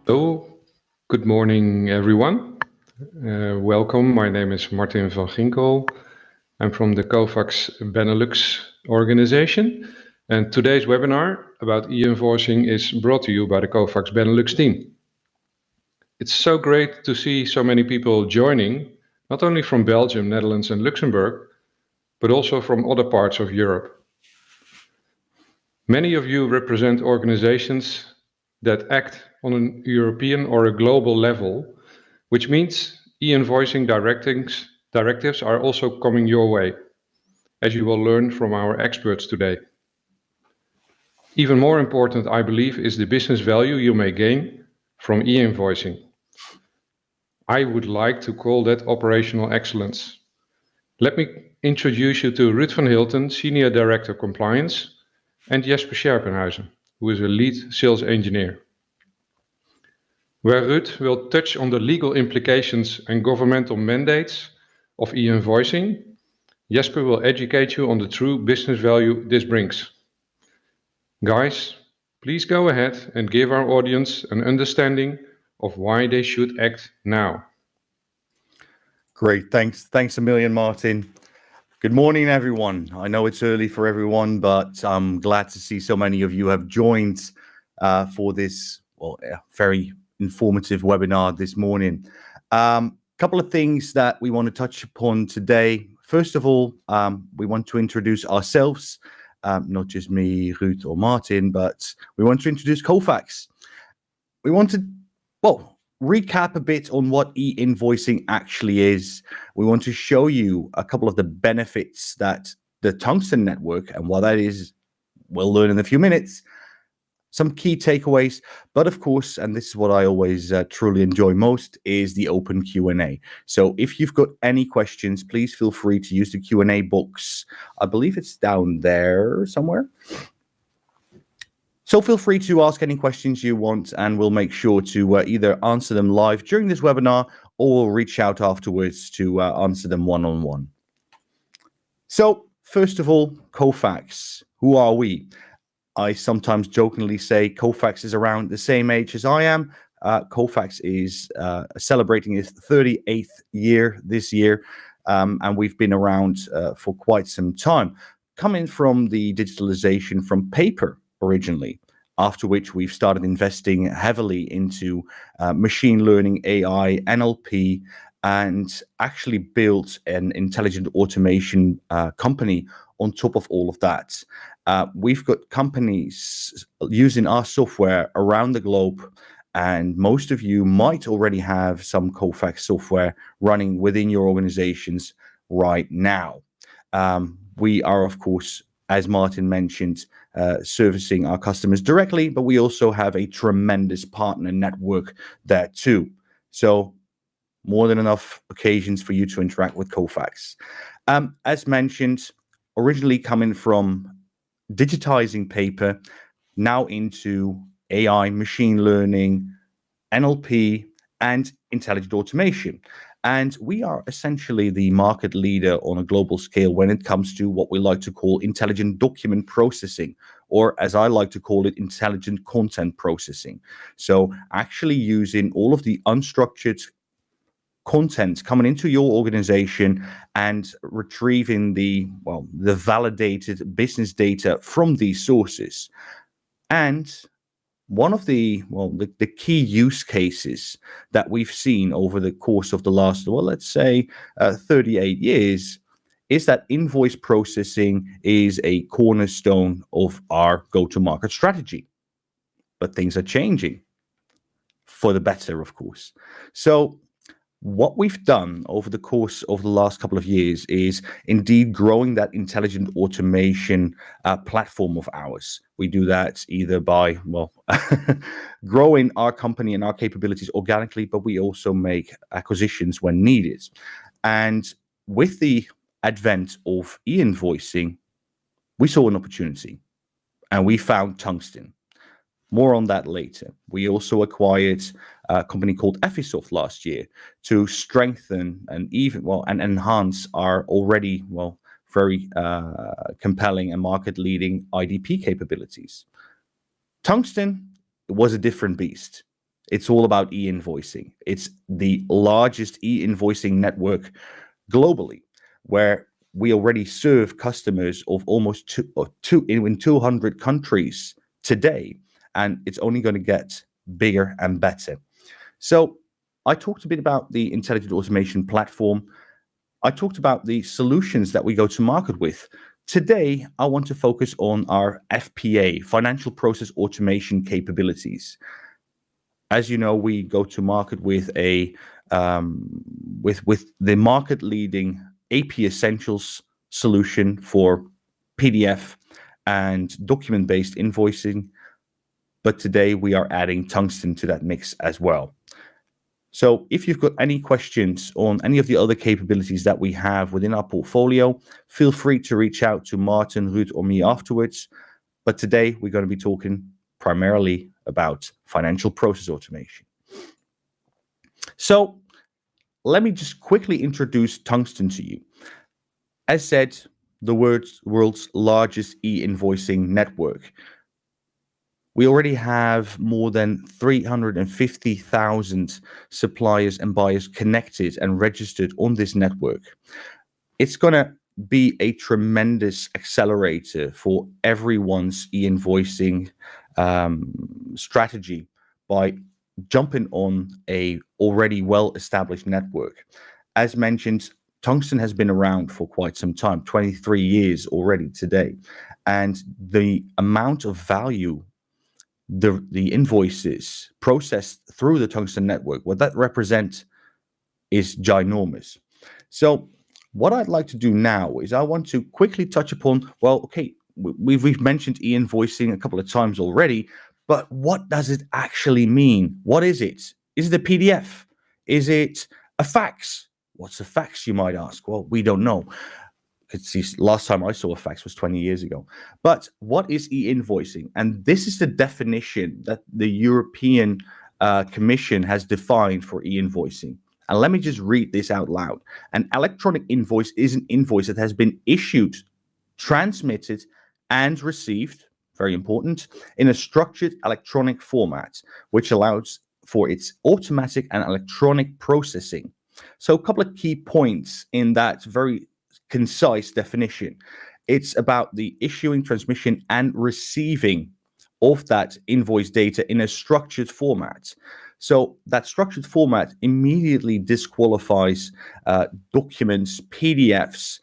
Hello, good morning, everyone. Welcome. My name is Martin van Ginkel. I'm from the COVAX Benelux organization, and today's webinar about e-invoicing is brought to you by the COVAX Benelux team. It's so great to see so many people joining, not only from Belgium, Netherlands, and Luxembourg, but also from other parts of Europe. Many of you represent organizations that act on a European or a global level, which means e-invoicing directives are also coming your way, as you will learn from our experts today. Even more important, I believe, is the business value you may gain from e-invoicing. I would like to call that operational excellence. Let me introduce you to Ruud van Hilten, Senior Director Compliance, and Jesper Scherpenhuizen, who is a lead sales engineer. Where Ruud will touch on the legal implications and governmental mandates of e-invoicing, Jesper will educate you on the true business value this brings. Guys, please go ahead and give our audience an understanding of why they should act now. Great, thanks a million, Martin. Good morning, everyone. I know it's early for everyone, but I'm glad to see so many of you have joined for this very informative webinar this morning. Couple of things that we want to touch upon today. First of all, we want to introduce ourselves, not just me, Ruud, or Martin, but we want to introduce COVAX. We want to, recap a bit on what e-invoicing actually is. We want to show you a couple of the benefits that the Tungsten network and what that is, we'll learn in a few minutes. Some key takeaways, but of course, and this is what I always truly enjoy most, is the open Q&A. So if you've got any questions, please feel free to use the Q&A box. I believe it's down there somewhere. So feel free to ask any questions you want, and we'll make sure to either answer them live during this webinar, or we'll reach out afterwards to answer them one-on-one. So first of all, COVAX. Who are we? I sometimes jokingly say COVAX is around the same age as I am. COVAX is celebrating its 38th year this year, and we've been around for quite some time, coming from the digitalization from paper originally, after which we've started investing heavily into machine learning, AI, NLP, and actually built an intelligent automation company on top of all of that. We've got companies using our software around the globe, and most of you might already have some COVAX software running within your organizations right now. We are, of course, as Martin mentioned, servicing our customers directly, but we also have a tremendous partner network there too. So more than enough occasions for you to interact with COVAX. As mentioned, originally coming from digitizing paper, now into AI, machine learning, NLP, and intelligent automation. And we are essentially the market leader on a global scale when it comes to what we like to call intelligent document processing, or as I like to call it, intelligent content processing. So actually using all of the unstructured content coming into your organization and retrieving the validated business data from these sources. And one of the key use cases that we've seen over the course of the last, let's say 38 years, is that invoice processing is a cornerstone of our go-to-market strategy. But things are changing for the better, of course. So what we've done over the course of the last couple of years is indeed growing that intelligent automation platform of ours. We do that either by, growing our company and our capabilities organically, but we also make acquisitions when needed. And with the advent of e-invoicing, we saw an opportunity and we found Tungsten. More on that later. We also acquired a company called Effisoft last year to strengthen and enhance our already very compelling and market-leading IDP capabilities. Tungsten was a different beast. It's all about e-invoicing. It's the largest e-invoicing network globally, where we already serve customers of almost in 200 countries today, and it's only going to get bigger and better. So I talked a bit about the intelligent automation platform. I talked about the solutions that we go to market with. Today, I want to focus on our FPA, financial process automation capabilities. As you know, we go to market with a with the market leading AP Essentials solution for PDF and document based invoicing. But today we are adding Tungsten to that mix as well. So if you've got any questions on any of the other capabilities that we have within our portfolio, feel free to reach out to Martin, Ruud, or me afterwards. But today we're going to be talking primarily about financial process automation. So let me just quickly introduce Tungsten to you. As said, the world's largest e-invoicing network. We already have more than 350,000 suppliers and buyers connected and registered on this network. It's going to be a tremendous accelerator for everyone's e-invoicing strategy by jumping on a already well-established network. As mentioned, Tungsten has been around for quite some time, 23 years already today. And the amount of value the invoices processed through the Tungsten network, what that represents is ginormous. So what I'd like to do now is I want to quickly touch upon, well, okay, we've mentioned e-invoicing a couple of times already, but what does it actually mean? What is it? Is it a PDF? Is it a fax? What's a fax, you might ask? Well, we don't know. See, last time I saw a fax was 20 years ago. But what is e-invoicing? And this is the definition that the European Commission has defined for e-invoicing. And let me just read this out loud. An electronic invoice is an invoice that has been issued, transmitted, and received, very important, in a structured electronic format, which allows for its automatic and electronic processing. So a couple of key points in that very concise definition. It's about the issuing, transmission, and receiving of that invoice data in a structured format. So that structured format immediately disqualifies documents, PDFs,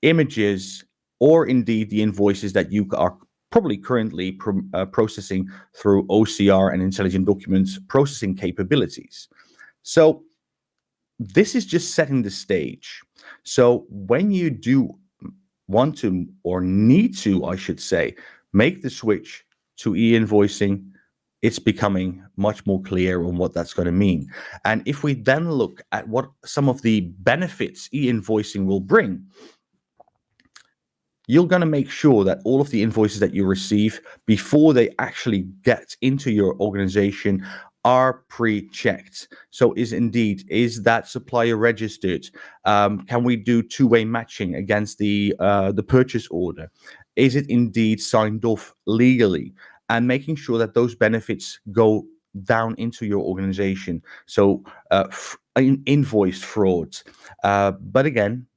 images, or indeed the invoices that you are probably currently processing through OCR and intelligent documents processing capabilities. So this is just setting the stage. So when you do want to, or need to, I should say, make the switch to e-invoicing, it's becoming much more clear on what that's going to mean. And if we then look at what some of the benefits e-invoicing will bring, you're going to make sure that all of the invoices that you receive before they actually get into your organization are pre-checked. So is that supplier registered? Can we do two-way matching against the purchase order? Is it indeed signed off legally? And making sure that those benefits go down into your organization. So invoice frauds. But again,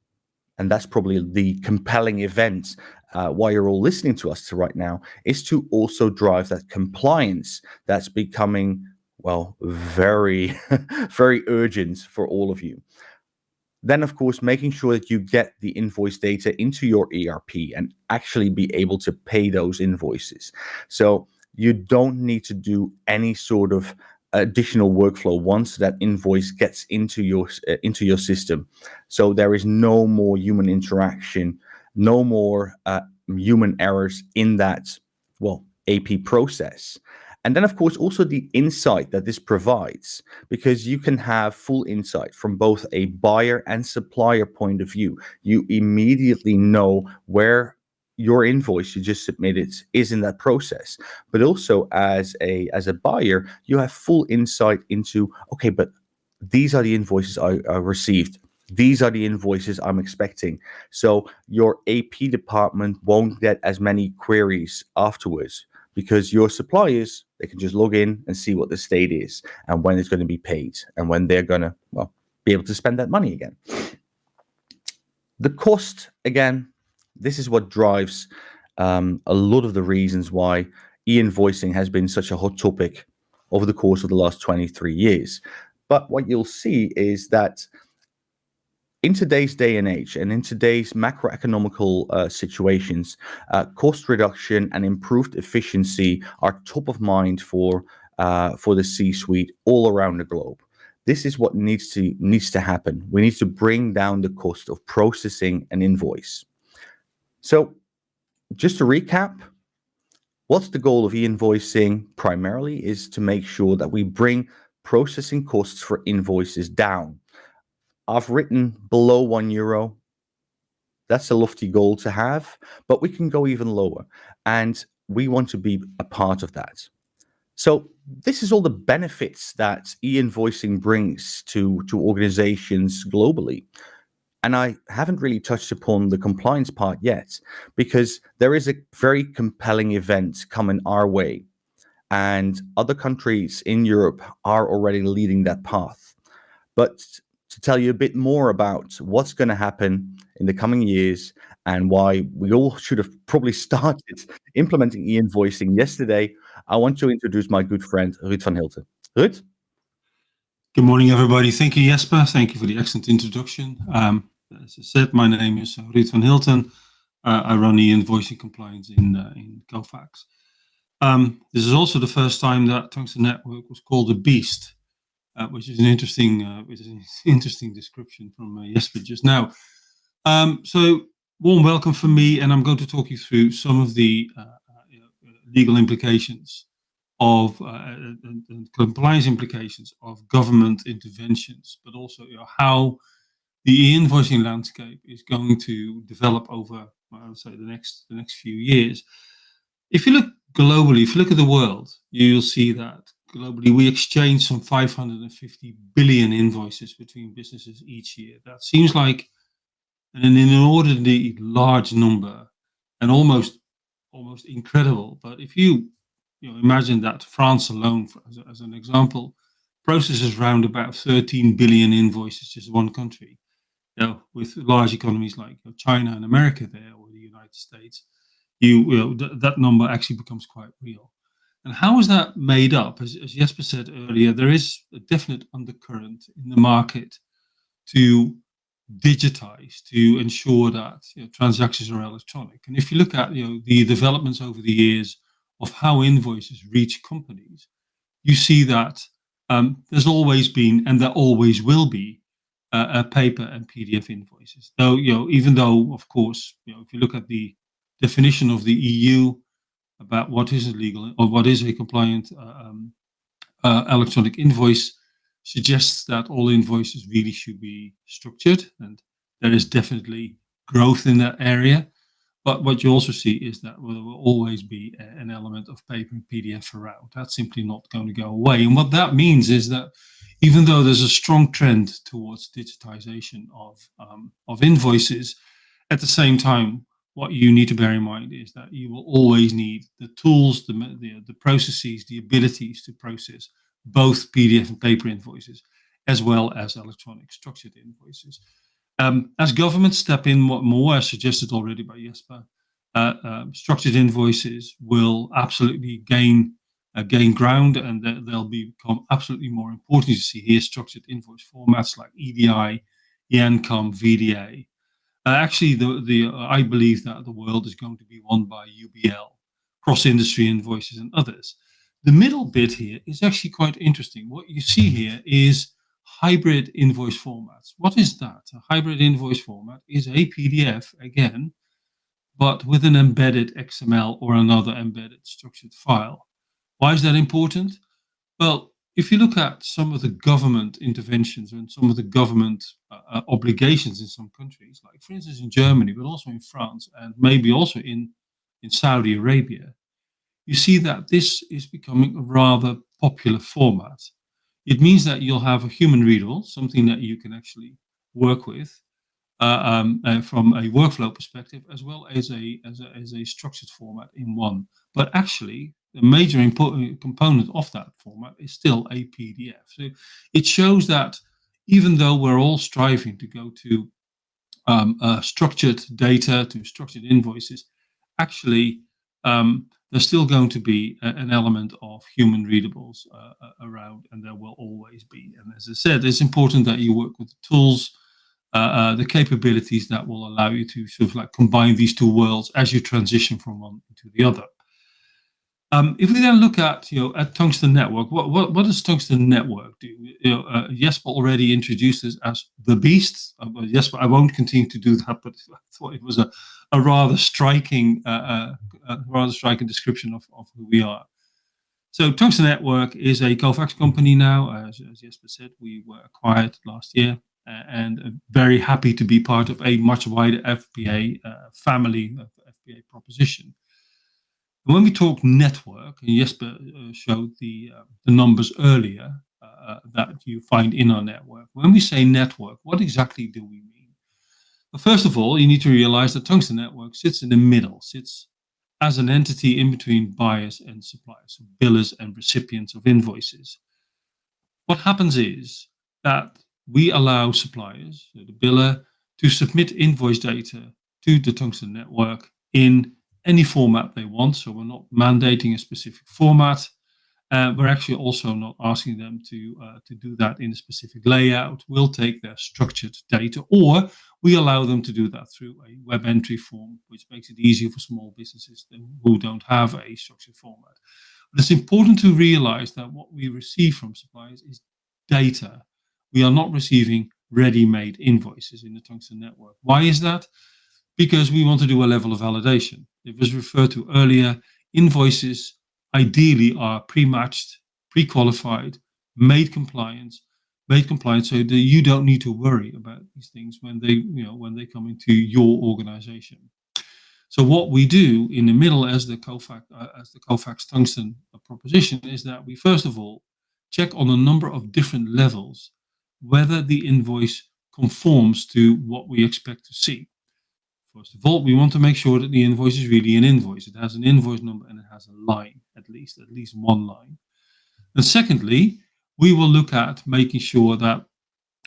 and that's probably the compelling event why you're all listening to us right now, is to also drive that compliance that's becoming, well, very, very urgent for all of you. Then, of course, making sure that you get the invoice data into your ERP and actually be able to pay those invoices. So you don't need to do any sort of additional workflow once that invoice gets into your system. So there is no more human interaction, no more human errors in that, well, AP process. And then, of course, also the insight that this provides, because you can have full insight from both a buyer and supplier point of view. You immediately know where your invoice you just submitted is in that process. But also as a buyer, you have full insight into, okay, but these are the invoices I received. These are the invoices I'm expecting. So your AP department won't get as many queries afterwards, because your suppliers, they can just log in and see what the state is and when it's going to be paid and when they're going to, well, be able to spend that money again. The cost, again, this is what drives a lot of the reasons why e-invoicing has been such a hot topic over the course of the last 23 years. But what you'll see is that in today's day and age and in today's macroeconomical situations, cost reduction and improved efficiency are top of mind for the C-suite all around the globe. This is what needs to happen. We need to bring down the cost of processing an invoice. So just to recap, what's the goal of e-invoicing primarily is to make sure that we bring processing costs for invoices down. I've written below €1. That's a lofty goal to have, but we can go even lower, and we want to be a part of that. So this is all the benefits that e-invoicing brings to organizations globally. And I haven't really touched upon the compliance part yet, because there is a very compelling event coming our way, and other countries in Europe are already leading that path. But to tell you a bit more about what's going to happen in the coming years and why we all should have probably started implementing e-invoicing yesterday, I want to introduce my good friend, Ruud van Hilten. Ruud? Good morning, everybody. Thank you, Jesper. Thank you for the excellent introduction. As I said, my name is Ruud van Hilten. I run e-invoicing compliance in Kofax. This is also the first time that Tungsten Network was called a beast, which is an interesting description from Jesper just now. So warm welcome from me, and I'm going to talk you through some of the legal implications of and compliance implications of government interventions, but also how the e-invoicing landscape is going to develop over, I would say, the next few years. If you look globally, if you look at the world, you'll see that globally we exchange some 550 billion invoices between businesses each year. That seems like an inordinately large number and almost incredible. But if you imagine that France alone, as an example, processes around about 13 billion invoices, just one country. With large economies like China and America there, or the United States, that number actually becomes quite real. And how is that made up? As Jesper said earlier, there is a definite undercurrent in the market to digitize, to ensure that transactions are electronic. And if you look at the developments over the years of how invoices reach companies, you see that there's always been, and there always will be, paper and PDF invoices. Though even though, of course, if you look at the definition of the EU about what is illegal or what is a compliant electronic invoice, suggests that all invoices really should be structured, and there is definitely growth in that area. But what you also see is that there will always be an element of paper and PDF around. That's simply not going to go away. And what that means is that even though there's a strong trend towards digitization of invoices, at the same time, what you need to bear in mind is that you will always need the tools, the processes, the abilities to process both PDF and paper invoices, as well as electronic structured invoices. As governments step in more, as suggested already by Jesper, structured invoices will absolutely gain ground, and they'll become absolutely more important. You see here structured invoice formats like EDI, ENCOM, VDA. Actually, I believe that the world is going to be won by UBL, cross-industry invoices, and others. The middle bit here is actually quite interesting. What you see here is hybrid invoice formats. What is that? A hybrid invoice format is a PDF, again, but with an embedded XML or another embedded structured file. Why is that important? Well, if you look at some of the government interventions and some of the government obligations in some countries, like for instance in Germany, but also in France, and maybe also in Saudi Arabia, you see that this is becoming a rather popular format. It means that you'll have a human readable, something that you can actually work with from a workflow perspective, as well as a structured format in one. But actually, a major important component of that format is still a PDF. So it shows that even though we're all striving to go to structured data, to structured invoices, actually there's still going to be an element of human readables around, and there will always be. And as I said, it's important that you work with the tools, the capabilities that will allow you to sort of like combine these two worlds as you transition from one to the other. If we then look at at Tungsten Network, what does Tungsten Network do? Jesper already introduced us as the beast. Jesper, I won't continue to do that, but I thought it was a rather striking description of who we are. So Tungsten Network is a Kovacs company now. As Jesper said, we were acquired last year, and very happy to be part of a much wider FBA family of FBA proposition. When we talk network, and Jesper showed the numbers earlier that you find in our network. When we say network, what exactly do we mean? Well, first of all, you need to realize that Tungsten Network sits in the middle, sits as an entity in between buyers and suppliers, so billers and recipients of invoices. What happens is that we allow suppliers, so the biller, to submit invoice data to the Tungsten Network in any format they want. So we're not mandating a specific format. We're actually also not asking them to do that in a specific layout. We'll take their structured data, or we allow them to do that through a web entry form, which makes it easier for small businesses who don't have a structured format. But it's important to realize that what we receive from suppliers is data. We are not receiving ready-made invoices in the Tungsten Network. Why is that? Because we want to do a level of validation. It was referred to earlier. Invoices ideally are pre-matched, pre-qualified, made compliant, so that you don't need to worry about these things when they come into your organization. So what we do in the middle as the Kovacs Tungsten proposition is that we first of all check on a number of different levels whether the invoice conforms to what we expect to see. First of all, we want to make sure that the invoice is really an invoice. It has an invoice number and it has a line, at least one line. And secondly, we will look at making sure that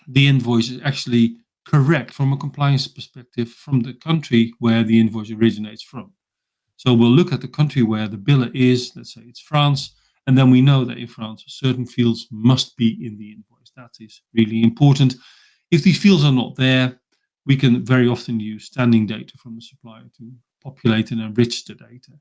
the invoice is actually correct from a compliance perspective from the country where the invoice originates from. So we'll look at the country where the biller is, let's say it's France, and then we know that in France certain fields must be in the invoice. That is really important. If these fields are not there, we can very often use standing data from the supplier to populate and enrich the data.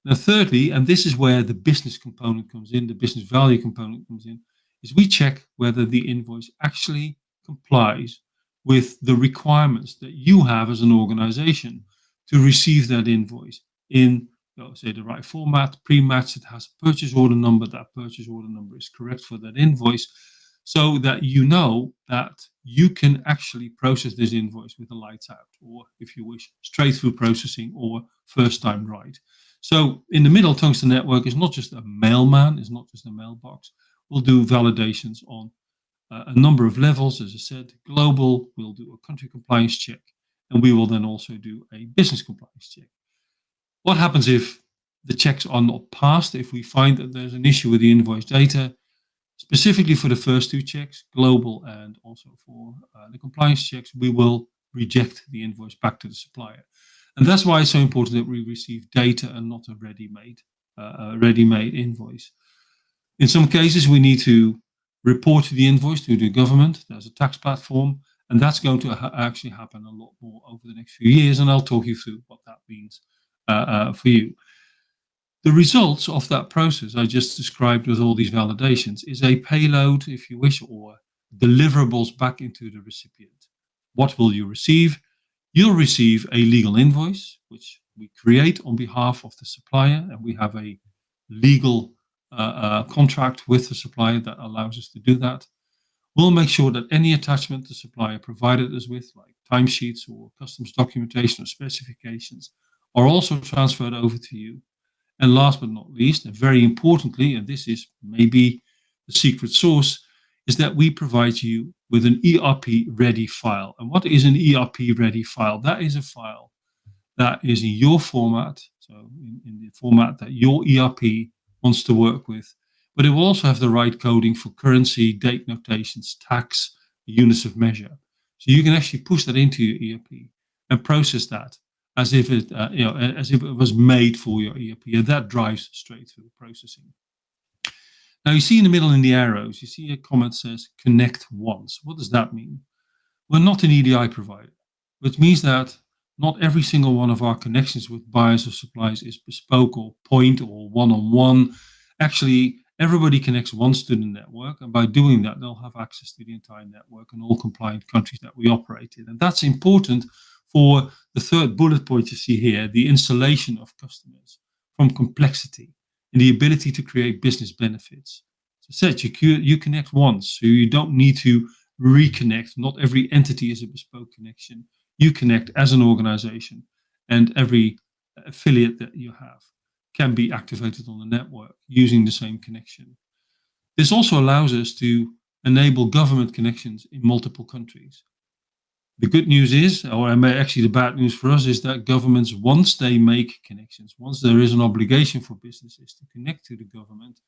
Now, thirdly, and this is where the business component comes in, the business value component comes in, is we check whether the invoice actually complies with the requirements that you have as an organization to receive that invoice in, say, the right format, pre-matched, it has a purchase order number, that purchase order number is correct for that invoice, so that you know that you can actually process this invoice with the lights out, or if you wish, straight through processing or first time right. So in the middle, Tungsten Network is not just a mailman, it's not just a mailbox. We'll do validations on a number of levels, as I said, global, we'll do a country compliance check, and we will then also do a business compliance check. What happens if the checks are not passed, if we find that there's an issue with the invoice data? Specifically for the first two checks, global and also for the compliance checks, we will reject the invoice back to the supplier. And that's why it's so important that we receive data and not a ready-made invoice. In some cases, we need to report the invoice to the government. There's a tax platform, and that's going to actually happen a lot more over the next few years, and I'll talk you through what that means for you. The results of that process I just described with all these validations is a payload, if you wish, or deliverables back into the recipient. What will you receive? You'll receive a legal invoice, which we create on behalf of the supplier, and we have a legal contract with the supplier that allows us to do that. We'll make sure that any attachment the supplier provided us with, like timesheets or customs documentation or specifications, are also transferred over to you. And last but not least, and very importantly, and this is maybe the secret sauce, is that we provide you with an ERP-ready file. And what is an ERP-ready file? That is a file that is in your format, so in the format that your ERP wants to work with. But it will also have the right coding for currency, date notations, tax, units of measure. So you can actually push that into your ERP and process that as if it, as if it was made for your ERP, and that drives straight through processing. Now you see in the middle in the arrows, you see a comment says connect once. What does that mean? We're not an EDI provider, which means that not every single one of our connections with buyers or suppliers is bespoke or point or one-on-one. Actually, everybody connects once to the network, and by doing that, they'll have access to the entire network and all compliant countries that we operate in. And that's important for the third bullet point you see here, the insulation of customers from complexity and the ability to create business benefits. As I said, you connect once, so you don't need to reconnect. Not every entity is a bespoke connection. You connect as an organization, and every affiliate that you have can be activated on the network using the same connection. This also allows us to enable government connections in multiple countries. The good news is, or actually the bad news for us, is that governments, once they make connections, once there is an obligation for businesses to connect to the government,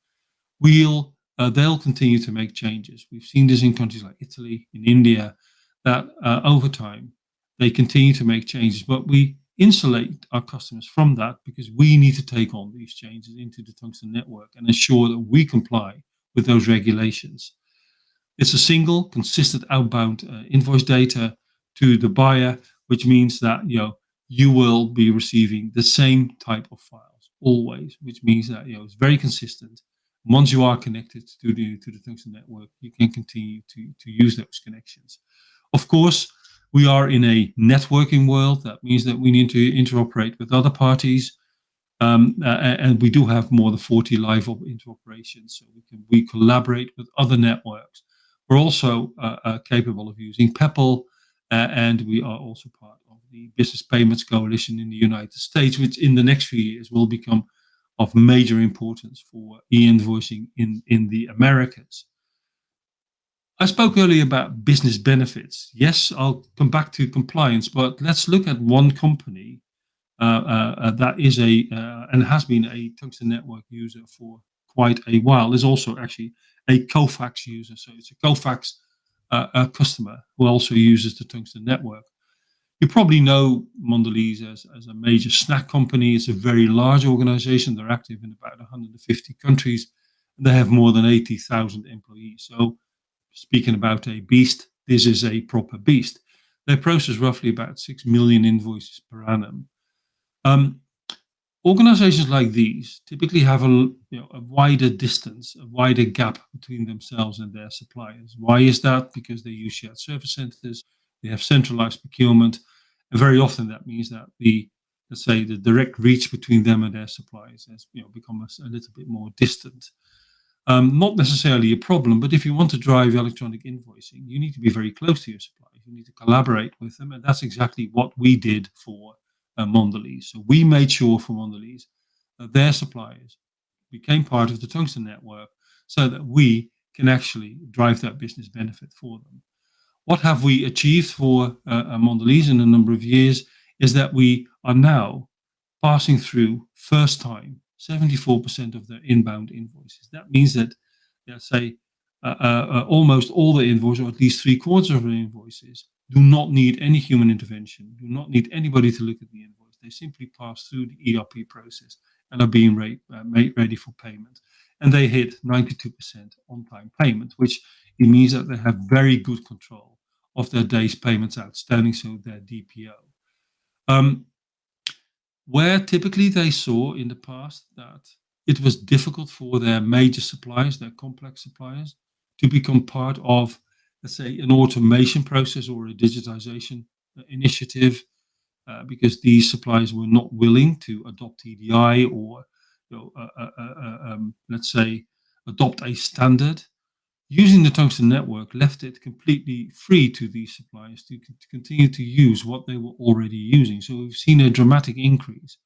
they'll continue to make changes. We've seen this in countries like Italy, in India, that over time they continue to make changes, but we insulate our customers from that because we need to take on these changes into the tungsten network and ensure that we comply with those regulations. It's a single, consistent outbound invoice data to the buyer, which means that you will be receiving the same type of files always, which means that it's very consistent. Once you are connected to the tungsten network, you can continue to use those connections. Of course, we are in a networking world. That means that we need to interoperate with other parties. And we do have more than 40 live interoperations, so we collaborate with other networks. We're also capable of using PEPL, and we are also part of the Business Payments Coalition in the United States, which in the next few years will become of major importance for e-invoicing in the Americas. I spoke earlier about business benefits. Yes, I'll come back to compliance, but let's look at one company that is and has been a tungsten network user for quite a while. Is also actually a Kofax user, so it's a Kofax customer who also uses the tungsten network. You probably know Mondelez as a major snack company. It's a very large organization. They're active in about 150 countries. And they have more than 80,000 employees. So speaking about a beast, this is a proper beast. They process roughly about 6 million invoices per annum. Organizations like these typically have a wider distance, a wider gap between themselves and their suppliers. Why is that? Because they use shared service centers, they have centralized procurement, and very often that means that the direct reach between them and their suppliers has become a little bit more distant. Not necessarily a problem, but if you want to drive electronic invoicing, you need to be very close to your suppliers. You need to collaborate with them, and that's exactly what we did for Mondelez. So we made sure for Mondelez that their suppliers became part of the tungsten network so that we can actually drive that business benefit for them. What have we achieved for Mondelez in a number of years is that we are now passing through first time 74% of their inbound invoices. That means that, almost all the invoices, or at least 3/4 of the invoices, do not need any human intervention, do not need anybody to look at the invoice. They simply pass through the ERP process and are being made ready for payment. And they hit 92% on-time payment, which it means that they have very good control of their days payments outstanding, so their DPO. Where typically they saw in the past that it was difficult for their major suppliers, their complex suppliers, to become part of, let's say, an automation process or a digitization initiative, because these suppliers were not willing to adopt EDI or, let's say, adopt a standard. Using the tungsten network left it completely free to these suppliers to continue to use what they were already using. So we've seen a dramatic increase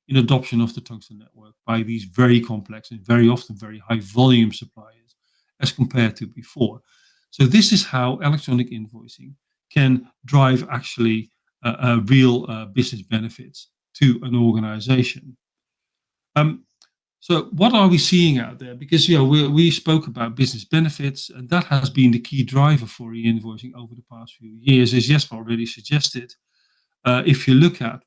in adoption of the tungsten network by these very complex and very often very high volume suppliers as compared to before. So this is how electronic invoicing can drive actually real business benefits to an organization. So what are we seeing out there? Because we spoke about business benefits, and that has been the key driver for e-invoicing over the past few years, as Jesper already suggested. If you look at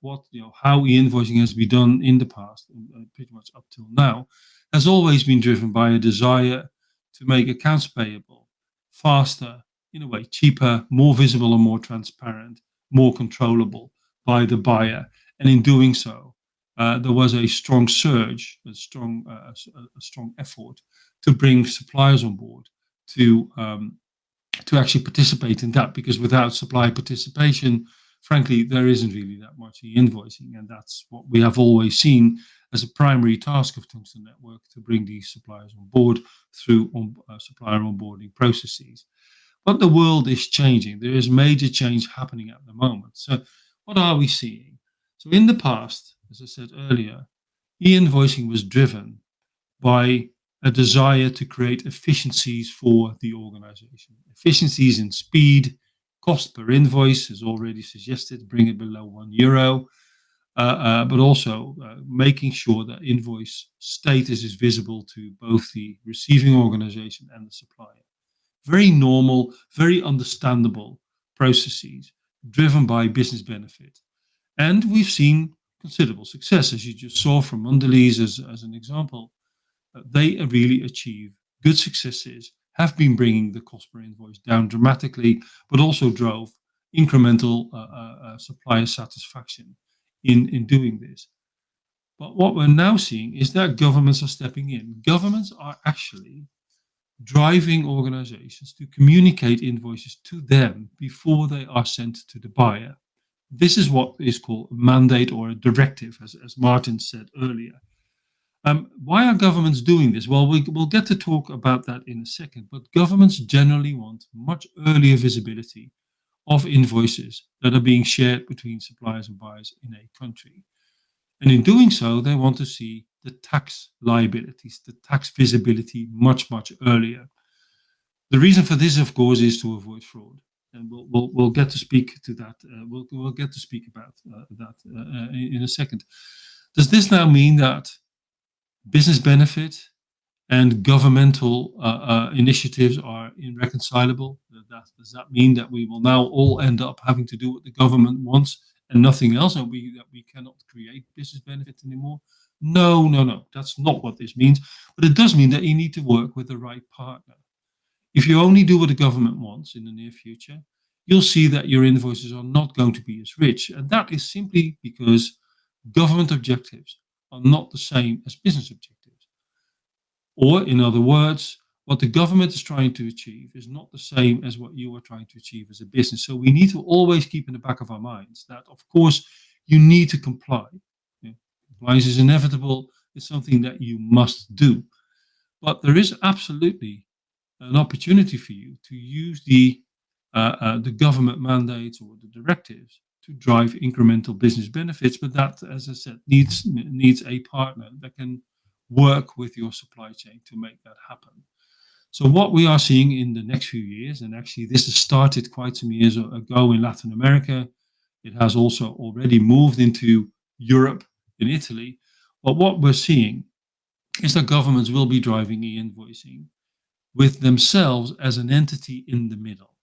how e-invoicing has been done in the past, pretty much up till now, has always been driven by a desire to make accounts payable faster, in a way cheaper, more visible and more transparent, more controllable by the buyer. And in doing so, there was a strong surge, a strong effort to bring suppliers on board to actually participate in that, because without supplier participation, frankly, there isn't really that much e-invoicing, and that's what we have always seen as a primary task of Tungsten Network, to bring these suppliers on board through supplier onboarding processes. But the world is changing. There is major change happening at the moment. So what are we seeing? So in the past, as I said earlier, e-invoicing was driven by a desire to create efficiencies for the organization. Efficiencies in speed, cost per invoice, as already suggested, bring it below €1, but also making sure that invoice status is visible to both the receiving organization and the supplier. Very normal, very understandable processes driven by business benefit. And we've seen considerable success, as you just saw from Mondelez as an example. They really achieve good successes, have been bringing the cost per invoice down dramatically, but also drove incremental supplier satisfaction in doing this. But what we're now seeing is that governments are stepping in. Governments are actually driving organizations to communicate invoices to them before they are sent to the buyer. This is what is called a mandate or a directive, as Martin said earlier. Why are governments doing this? Well, we'll get to talk about that in a second, but governments generally want much earlier visibility of invoices that are being shared between suppliers and buyers in a country. And in doing so, they want to see the tax liabilities, the tax visibility much, much earlier. The reason for this, of course, is to avoid fraud. And we'll get to speak to that. We'll get to speak about that in a second. Does this now mean that business benefit and governmental initiatives are irreconcilable? Does that mean that we will now all end up having to do what the government wants and nothing else, and that we cannot create business benefit anymore? No. That's not what this means. But it does mean that you need to work with the right partner. If you only do what the government wants in the near future, you'll see that your invoices are not going to be as rich. And that is simply because government objectives are not the same as business objectives. Or, in other words, what the government is trying to achieve is not the same as what you are trying to achieve as a business. So we need to always keep in the back of our minds that, of course, you need to comply. Compliance is inevitable. It's something that you must do. But there is absolutely an opportunity for you to use the government mandates or the directives to drive incremental business benefits. But that, as I said, needs a partner that can work with your supply chain to make that happen. So what we are seeing in the next few years, and actually this has started quite some years ago in Latin America, it has also already moved into Europe, in Italy. But what we're seeing is that governments will be driving e-invoicing with themselves as an entity in the middle.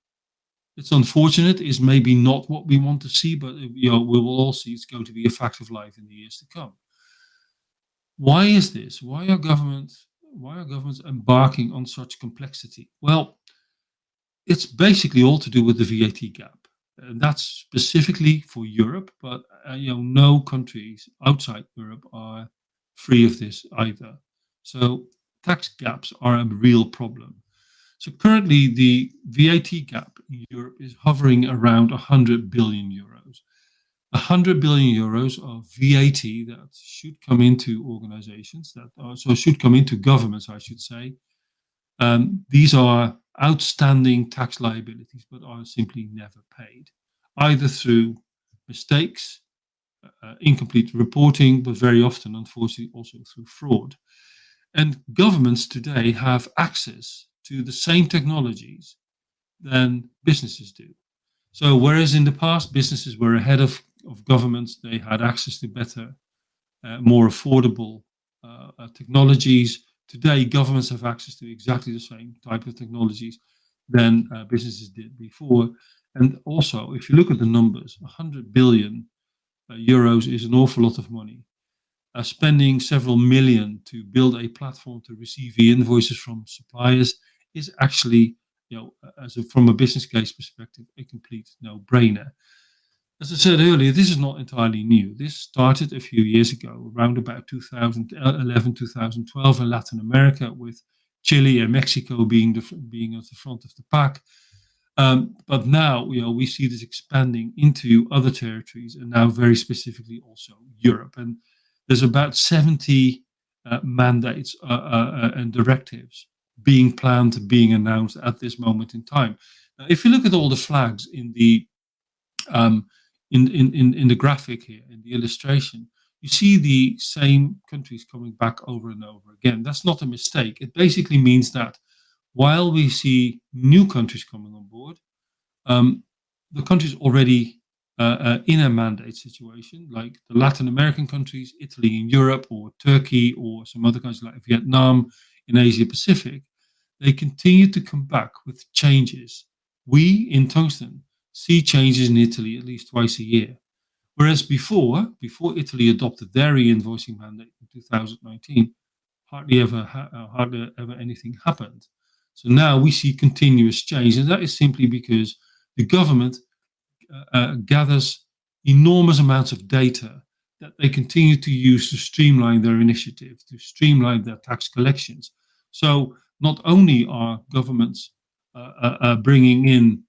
It's unfortunate, it's maybe not what we want to see, but we will all see it's going to be a fact of life in the years to come. Why is this? Why are governments embarking on such complexity? Well, it's basically all to do with the VAT gap. And that's specifically for Europe, but no countries outside Europe are free of this either. So tax gaps are a real problem. So currently the VAT gap in Europe is hovering around 100 billion euros. 100 billion euros of VAT that should come into organizations, should come into governments, I should say. These are outstanding tax liabilities, but are simply never paid, either through mistakes, incomplete reporting, but very often, unfortunately, also through fraud. And governments today have access to the same technologies than businesses do. So whereas in the past, businesses were ahead of governments, they had access to better, more affordable technologies. Today, governments have access to exactly the same type of technologies than businesses did before. And also, if you look at the numbers, 100 billion euros is an awful lot of money. Spending several million to build a platform to receive e-invoices from suppliers is actually, from a business case perspective, a complete no-brainer. As I said earlier, this is not entirely new. This started a few years ago, around about 2011, 2012 in Latin America, with Chile and Mexico being at the front of the pack. But now, we see this expanding into other territories, and now very specifically also Europe. And there's about 70 mandates and directives being planned, being announced at this moment in time. Now, if you look at all the flags in the in the graphic here, in the illustration, you see the same countries coming back over and over again. That's not a mistake. It basically means that while we see new countries coming on board, the countries already in a mandate situation, like the Latin American countries, Italy in Europe, or Turkey, or some other countries like Vietnam in Asia Pacific, they continue to come back with changes. We in Tungsten see changes in Italy at least twice a year. Whereas before Italy adopted their e-invoicing mandate in 2019, hardly ever anything happened. So now we see continuous change, and that is simply because the government gathers enormous amounts of data that they continue to use to streamline their initiative, to streamline their tax collections. So not only are governments bringing in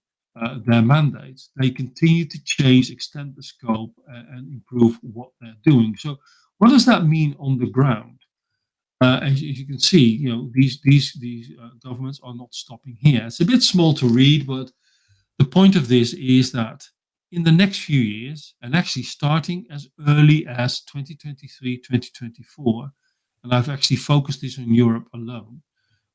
their mandates, they continue to change, extend the scope, and improve what they're doing. So what does that mean on the ground? As you can see, these governments are not stopping here. It's a bit small to read, but the point of this is that in the next few years, and actually starting as early as 2023, 2024, and I've actually focused this on Europe alone,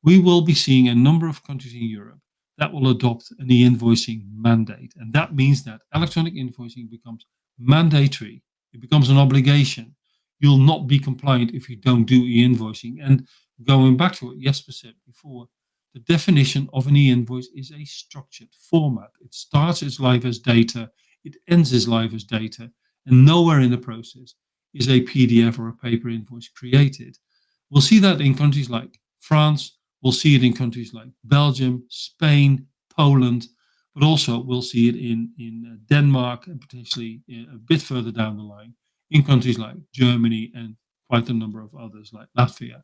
we will be seeing a number of countries in Europe that will adopt an e-invoicing mandate. And that means that electronic invoicing becomes mandatory. It becomes an obligation. You'll not be compliant if you don't do e-invoicing. And going back to what Jesper said before, the definition of an e-invoice is a structured format. It starts its life as data, it ends its life as data, and nowhere in the process is a PDF or a paper invoice created. We'll see that in countries like France, we'll see it in countries like Belgium, Spain, Poland, but also we'll see it in Denmark and potentially a bit further down the line in countries like Germany and quite a number of others like Latvia.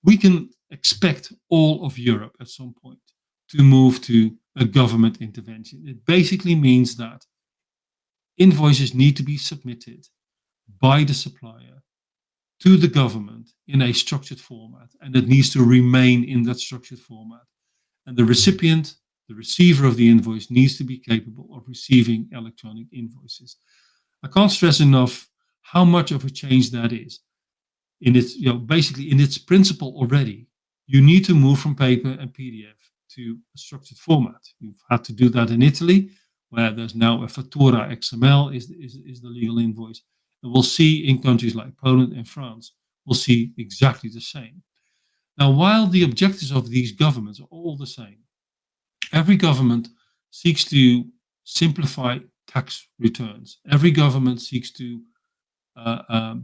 We can expect all of Europe at some point to move to a government intervention. It basically means that invoices need to be submitted by the supplier to the government in a structured format, and it needs to remain in that structured format. And the recipient, the receiver of the invoice, needs to be capable of receiving electronic invoices. I can't stress enough how much of a change that is. In its, basically in its principle already, you need to move from paper and PDF to a structured format. You've had to do that in Italy, where there's now a fattura XML is the legal invoice. And we'll see in countries like Poland and France, we'll see exactly the same. Now, while the objectives of these governments are all the same, every government seeks to simplify tax returns. Every government seeks to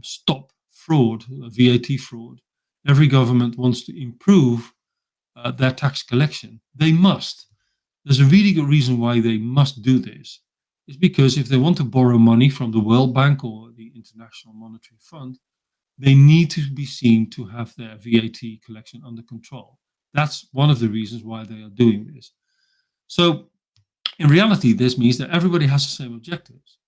stop fraud, VAT fraud. Every government wants to improve their tax collection. They must. There's a really good reason why they must do this. It's because if they want to borrow money from the World Bank or the International Monetary Fund, they need to be seen to have their VAT collection under control. That's one of the reasons why they are doing this. So in reality, this means that everybody has the same objectives.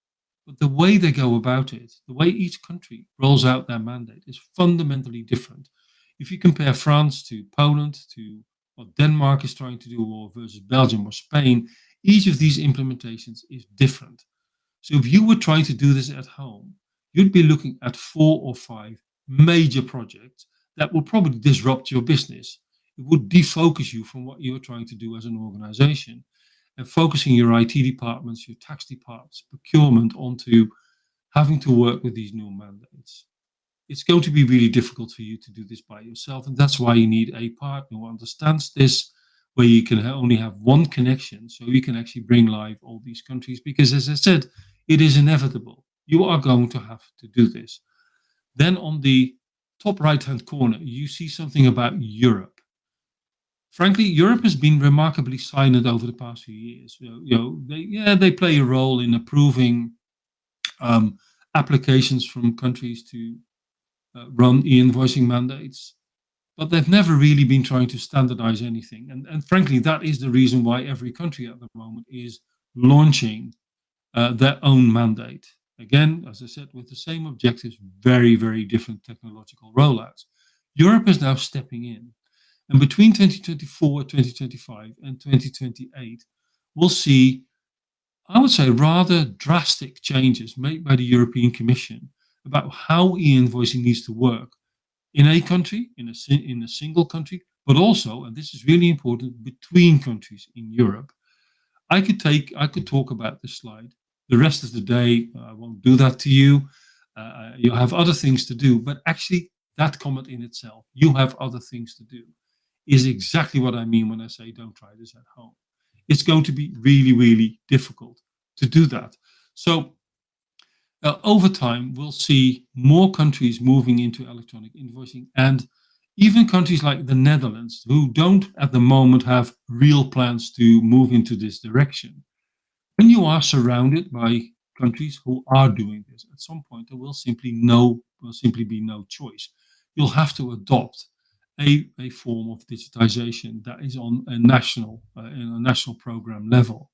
But the way they go about it, the way each country rolls out their mandate is fundamentally different. If you compare France to Poland, to what Denmark is trying to do, or versus Belgium or Spain, each of these implementations is different. So if you were trying to do this at home, you'd be looking at 4 or 5 major projects that will probably disrupt your business. It would defocus you from what you're trying to do as an organization, and focusing your IT departments, your tax departments, procurement onto having to work with these new mandates. it's going to be really difficult for you to do this by yourself. And that's why you need a partner who understands this, where you can only have one connection, so you can actually bring live all these countries. Because as I said, it is inevitable. You are going to have to do this. Then on the top right-hand corner, you see something about Europe. Frankly, Europe has been remarkably silent over the past few years. They play a role in approving applications from countries to run e-invoicing mandates, but they've never really been trying to standardize anything. And frankly, that is the reason why every country at the moment is launching their own mandate. Again, as I said, with the same objectives, very, very different technological rollouts. Europe is now stepping in. And between 2024, 2025, and 2028, we'll see, I would say, rather drastic changes made by the European Commission about how e-invoicing needs to work in a country, in a single country, but also, and this is really important, between countries in Europe. I could talk about this slide the rest of the day. I won't do that to you. You have other things to do, but actually that comment in itself, you have other things to do, is exactly what I mean when I say don't try this at home. It's going to be really, really difficult to do that. So over time, we'll see more countries moving into electronic invoicing, and even countries like the Netherlands, who don't at the moment have real plans to move into this direction. When you are surrounded by countries who are doing this, at some point there will simply be no choice. You'll have to adopt a form of digitization that is on a national program level.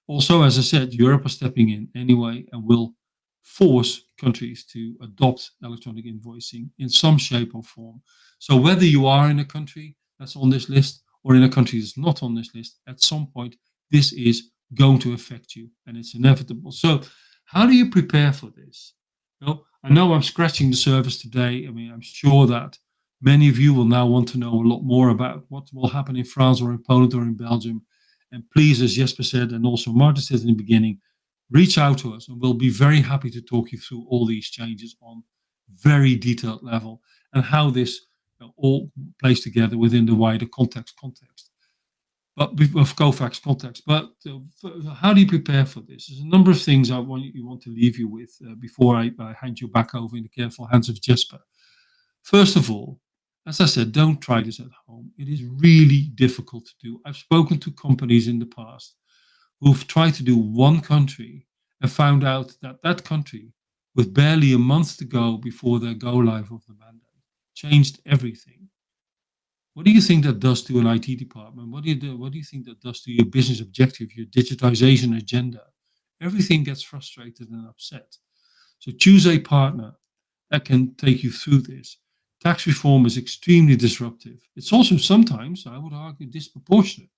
Also, as I said, Europe is stepping in anyway and will force countries to adopt electronic invoicing in some shape or form. So whether you are in a country that's on this list or in a country that's not on this list, at some point this is going to affect you, and it's inevitable. So how do you prepare for this? Well, I know I'm scratching the surface today. I mean, I'm sure that many of you will now want to know a lot more about what will happen in France or in Poland or in Belgium. And please, as Jesper said, and also Martin said in the beginning, reach out to us and we'll be very happy to talk you through all these changes on very detailed level and how this all plays together within the wider context. But of Kovacs context. But how do you prepare for this? There's a number of things I want to leave you with before I hand you back over in the careful hands of Jesper. First of all, as I said, don't try this at home. It is really difficult to do. I've spoken to companies in the past who've tried to do one country and found out that that country, with barely a month to go before their go live of the mandate, changed everything. What do you think that does to an IT department? What do you think that does to your business objective, your digitization agenda? Everything gets frustrated and upset. So choose a partner that can take you through this. Tax reform is extremely disruptive. It's also sometimes, I would argue, disproportionate.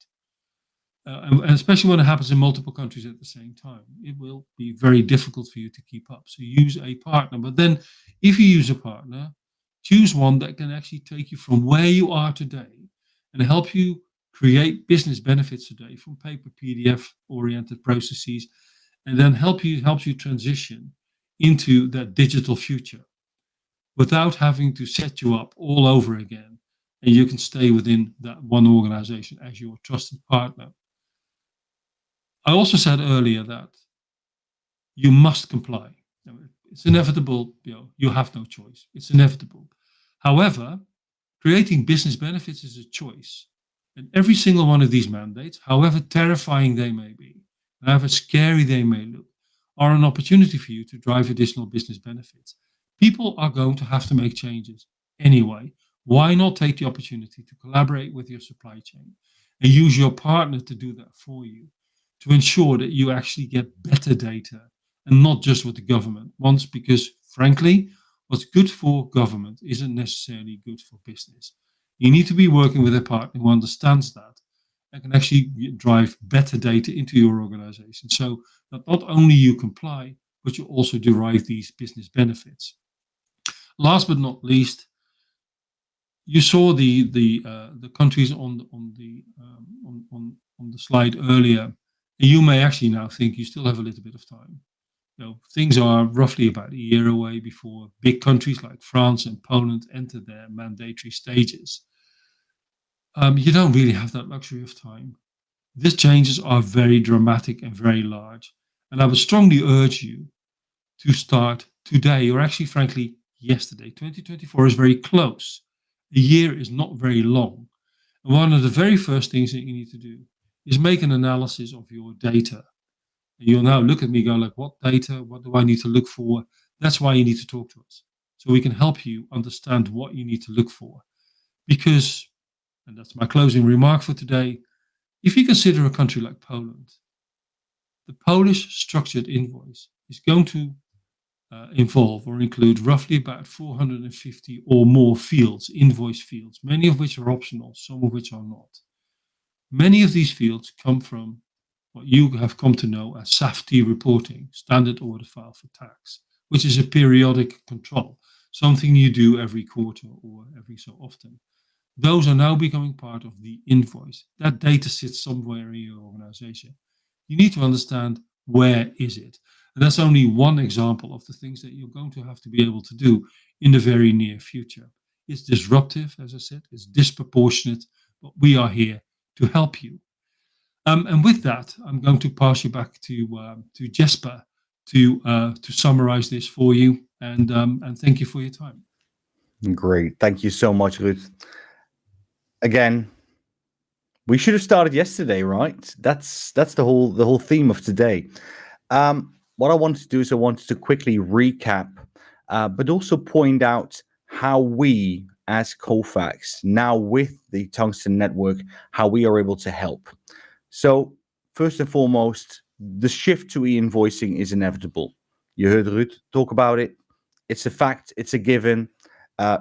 And especially when it happens in multiple countries at the same time, it will be very difficult for you to keep up. So use a partner. But then if you use a partner, choose one that can actually take you from where you are today and help you create business benefits today from paper PDF oriented processes, and then helps you transition into that digital future without having to set you up all over again. And you can stay within that one organization as your trusted partner. I also said earlier that you must comply. It's inevitable, you have no choice. It's inevitable. However, creating business benefits is a choice. And every single one of these mandates, however terrifying they may be, and however scary they may look, are an opportunity for you to drive additional business benefits. People are going to have to make changes anyway. Why not take the opportunity to collaborate with your supply chain and use your partner to do that for you, to ensure that you actually get better data and not just what the government wants, because frankly, what's good for government isn't necessarily good for business. You need to be working with a partner who understands that and can actually drive better data into your organization so that not only you comply, but you also derive these business benefits. Last but not least, you saw the countries on the slide earlier. And you may actually now think you still have a little bit of time. Things are roughly about a year away before big countries like France and Poland enter their mandatory stages. You don't really have that luxury of time. These changes are very dramatic and very large. And I would strongly urge you to start today, or actually, frankly, yesterday. 2024 is very close. A year is not very long. And one of the very first things that you need to do is make an analysis of your data. And you'll now look at me, go like, what data? What do I need to look for? That's why you need to talk to us. So we can help you understand what you need to look for. Because, and that's my closing remark for today, if you consider a country like Poland, the Polish structured invoice is going to involve or include roughly about 450 or more fields, invoice fields, many of which are optional, some of which are not. Many of these fields come from what you have come to know as SAFT reporting, standard order file for tax, which is a periodic control, something you do every quarter or every so often. Those are now becoming part of the invoice. That data sits somewhere in your organization. You need to understand where is it. And that's only one example of the things that you're going to have to be able to do in the very near future. It's disruptive, as I said, it's disproportionate, but we are here to help you. And with that, I'm going to pass you back to Jesper to summarize this for you. And thank you for your time. Great. Thank you so much, Ruud. Again, we should have started yesterday, right? That's the whole theme of today. What I wanted to do is I wanted to quickly recap, but also point out how we, as Kofax, now with the Tungsten Network, how we are able to help. So, first and foremost, the shift to e-invoicing is inevitable. You heard Ruud talk about it. It's a fact. It's a given.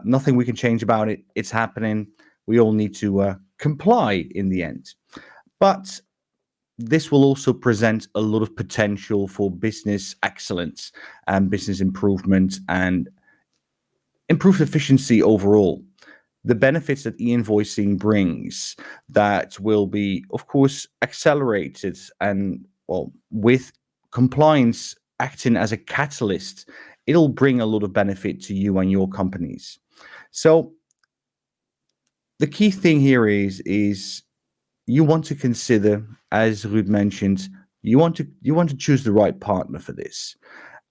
Nothing we can change about it. It's happening. We all need to comply in the end. But this will also present a lot of potential for business excellence and business improvement and improved efficiency overall. The benefits that e-invoicing brings that will be, of course, accelerated and, well, with compliance acting as a catalyst, it'll bring a lot of benefit to you and your companies. So the key thing here is you want to consider, as Ruud mentioned, you want to choose the right partner for this.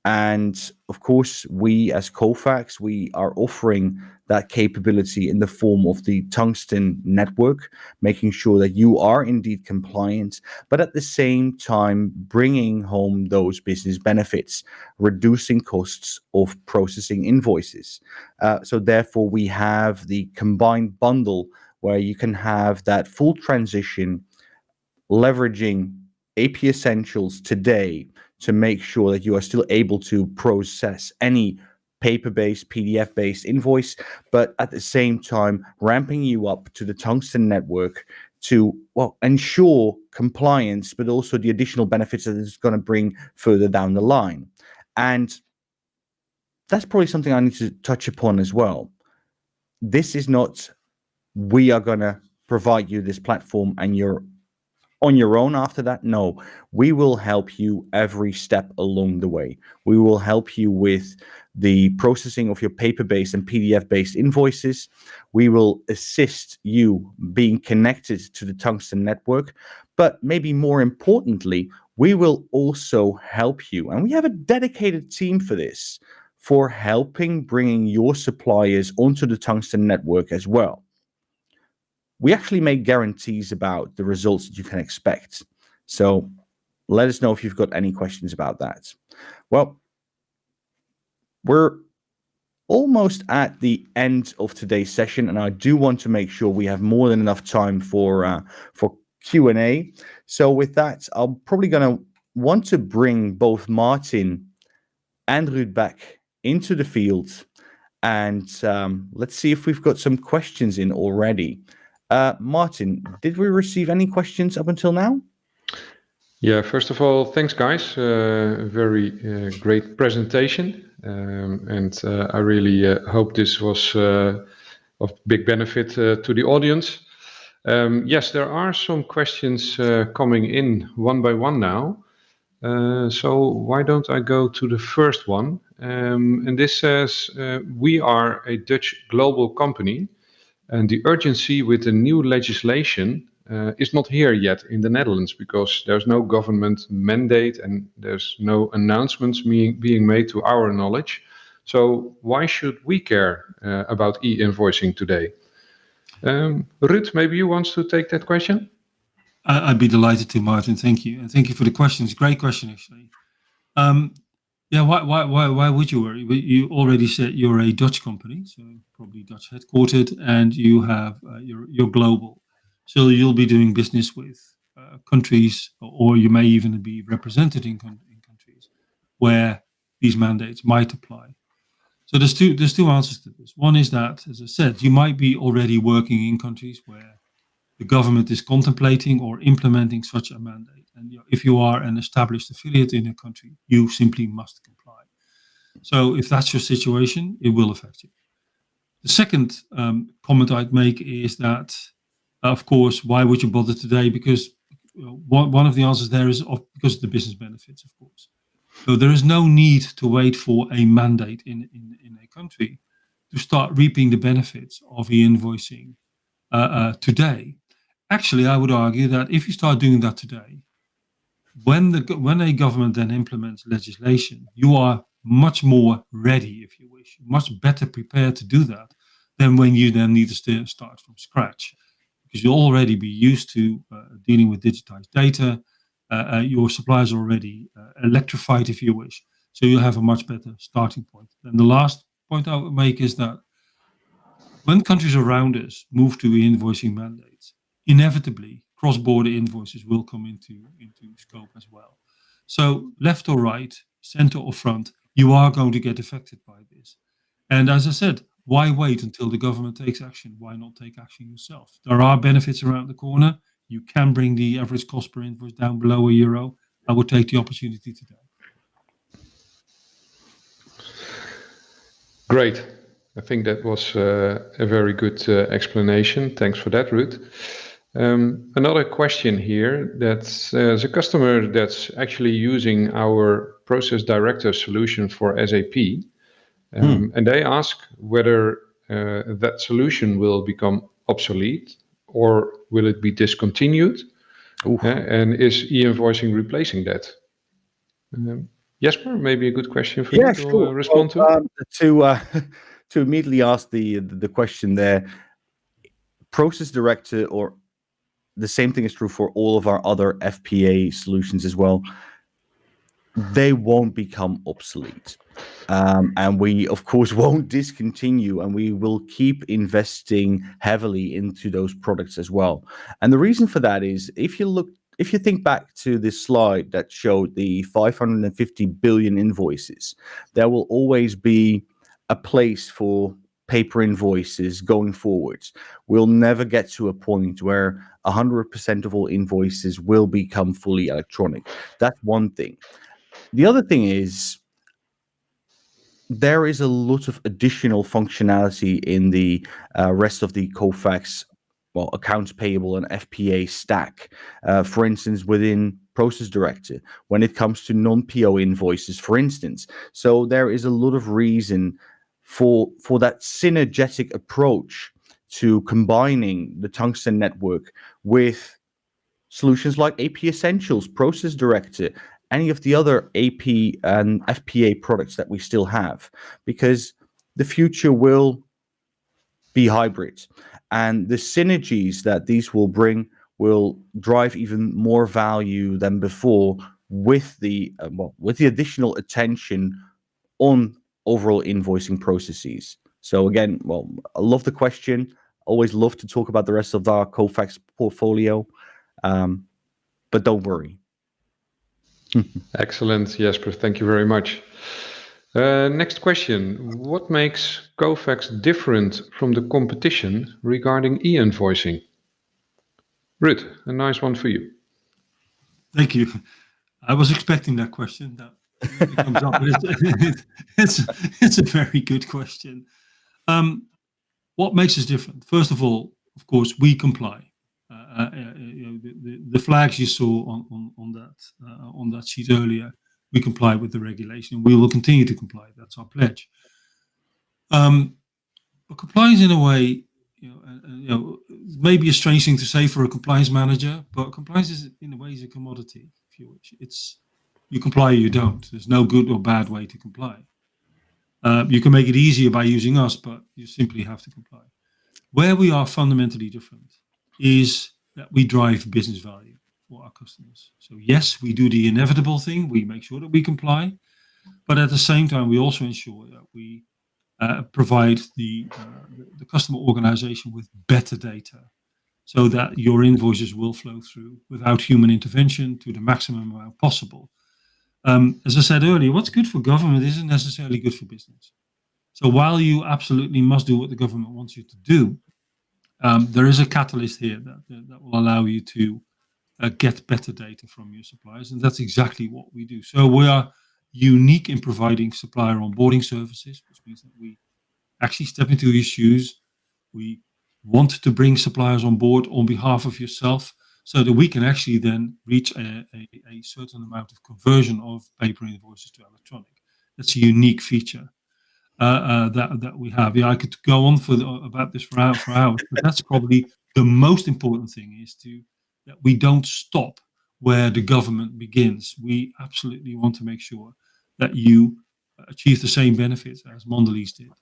And of course, we as Kofax, we are offering that capability in the form of the Tungsten Network, making sure that you are indeed compliant, but at the same time, bringing home those business benefits, reducing costs of processing invoices. So therefore, we have the combined bundle where you can have that full transition, leveraging AP Essentials today to make sure that you are still able to process any paper-based, PDF-based invoice, but at the same time, ramping you up to the Tungsten Network to, well, ensure compliance, but also the additional benefits that it's going to bring further down the line. And that's probably something I need to touch upon as well. This is not, we are going to provide you this platform and you're on your own after that. No, we will help you every step along the way. We will help you with the processing of your paper-based and PDF-based invoices. We will assist you being connected to the Tungsten Network. But maybe more importantly, we will also help you. And we have a dedicated team for this, for helping bringing your suppliers onto the Tungsten Network as well. We actually make guarantees about the results that you can expect. So let us know if you've got any questions about that. Well, we're almost at the end of today's session, and I do want to make sure we have more than enough time for Q&A. So with that, I'm probably going to want to bring both Martin and Ruud back into the field, and let's see if we've got some questions in already. Martin, did we receive any questions up until now? Yeah, first of all, thanks, guys. Very great presentation. And I really hope this was of big benefit to the audience. Yes, there are some questions coming in one by one now. So why don't I go to the first one? And this says, we are a Dutch global company, and the urgency with the new legislation is not here yet in the Netherlands because there's no government mandate and there's no announcements being made to our knowledge. So why should we care about e-invoicing today? Ruud, maybe you want to take that question? I'd be delighted to, Martin. Thank you, and thank you for the questions. Great question, actually. Yeah, why would you worry? You already said you're a Dutch company, so probably Dutch headquartered, and you have you're global, so you'll be doing business with countries, or you may even be represented in countries where these mandates might apply. So there's two answers to this. One is that, as I said, you might be already working in countries where the government is contemplating or implementing such a mandate. And if you are an established affiliate in a country, you simply must comply. So if that's your situation, it will affect you. The second comment I'd make is that, of course, why would you bother today? Because one of the answers there is because of the business benefits, of course. So there is no need to wait for a mandate in a country to start reaping the benefits of e-invoicing today. Actually, I would argue that if you start doing that today, when a government then implements legislation, you are much more ready, if you wish, much better prepared to do that than when you then need to start from scratch, because you'll already be used to dealing with digitized data. Your suppliers are already electrified, if you wish, so you'll have a much better starting point. And the last point I would make is that when countries around us move to e-invoicing mandates, inevitably cross-border invoices will come into scope as well. So left or right, center or front, you are going to get affected by this. And as I said, why wait until the government takes action? Why not take action yourself? There are benefits around the corner. You can bring the average cost per invoice down below €1. I would take the opportunity today. Great. I think that was a very good explanation. Thanks for that, Ruud. Another question here, that's a customer that's actually using our Process Director solution for SAP, and they ask whether that solution will become obsolete or will it be discontinued, and is e-invoicing replacing that? Jesper, maybe a good question for you to respond to. To immediately ask the question there, Process Director, or the same thing is true for all of our other FPA solutions as well, they won't become obsolete. And we, of course, won't discontinue, and we will keep investing heavily into those products as well. And the reason for that is, if you think back to this slide that showed the 550 billion invoices, there will always be a place for paper invoices going forwards. We'll never get to a point where 100% of all invoices will become fully electronic. That's one thing. The other thing is, there is a lot of additional functionality in the rest of the Kofax, accounts payable and FPA stack. For instance, within Process Director, when it comes to non-PO invoices, for instance. So there is a lot of reason for that synergetic approach to combining the Tungsten network with solutions like AP Essentials, Process Director, any of the other AP and FPA products that we still have, because the future will be hybrid, and the synergies that these will bring will drive even more value than before, with the additional attention on overall invoicing processes. So again, I love the question. Always love to talk about the rest of our Kofax portfolio, but don't worry. Excellent, Jesper. Thank you very much. Next question. What makes Kofax different from the competition regarding e-invoicing? Ruud, a nice one for you. Thank you. I was expecting that question. That comes up. It's a very good question. What makes us different? First of all, of course, we comply. the flags you saw on that sheet earlier, we comply with the regulation. We will continue to comply. That's our pledge. But compliance, in a way, maybe a strange thing to say for a compliance manager, but compliance is, in a way, is a commodity. If you wish, it's you comply or you don't. There's no good or bad way to comply. You can make it easier by using us, but you simply have to comply. Where we are fundamentally different is that we drive business value for our customers. So yes, we do the inevitable thing. We make sure that we comply, but at the same time, we also ensure that we provide the customer organization with better data so that your invoices will flow through without human intervention to the maximum amount possible. As I said earlier, what's good for government isn't necessarily good for business. So while you absolutely must do what the government wants you to do, there is a catalyst here that will allow you to get better data from your suppliers. And that's exactly what we do. So we are unique in providing supplier onboarding services, which means that we actually step into your shoes. We want to bring suppliers on board on behalf of yourself so that we can actually then reach a certain amount of conversion of paper invoices to electronic. That's a unique feature that we have. Yeah, I could go on about this for hours, but that's probably the most important thing is that we don't stop where the government begins. We absolutely want to make sure that you achieve the same benefits as Mondelez did.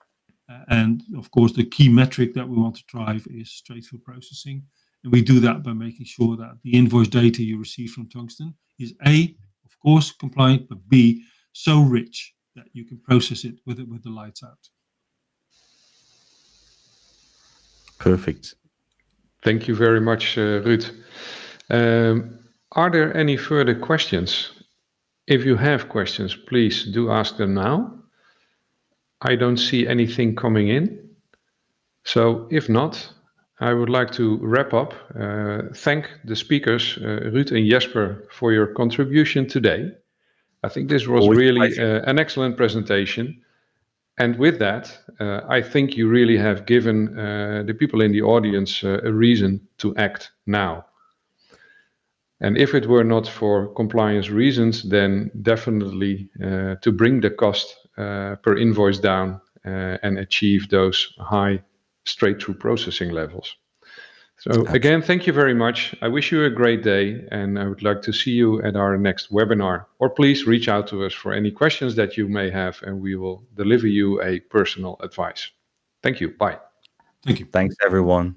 And of course, the key metric that we want to drive is straight-through processing. And we do that by making sure that the invoice data you receive from Tungsten is A, of course, compliant, but B, so rich that you can process it with the lights out. Perfect. Thank you very much, Ruud. Are there any further questions? If you have questions, please do ask them now. I don't see anything coming in. So if not, I would like to wrap up. Thank the speakers, Ruud and Jesper, for your contribution today. I think this was Always a really pleasure. an excellent presentation. And with that, I think you really have given the people in the audience a reason to act now. And if it were not for compliance reasons, then definitely to bring the cost per invoice down and achieve those high straight-through processing levels. So again, thank you very much. I wish you a great day, and I would like to see you at our next webinar. Or please reach out to us for any questions that you may have, and we will deliver you a personal advice. Thank you. Bye. Thank you. Thanks, everyone.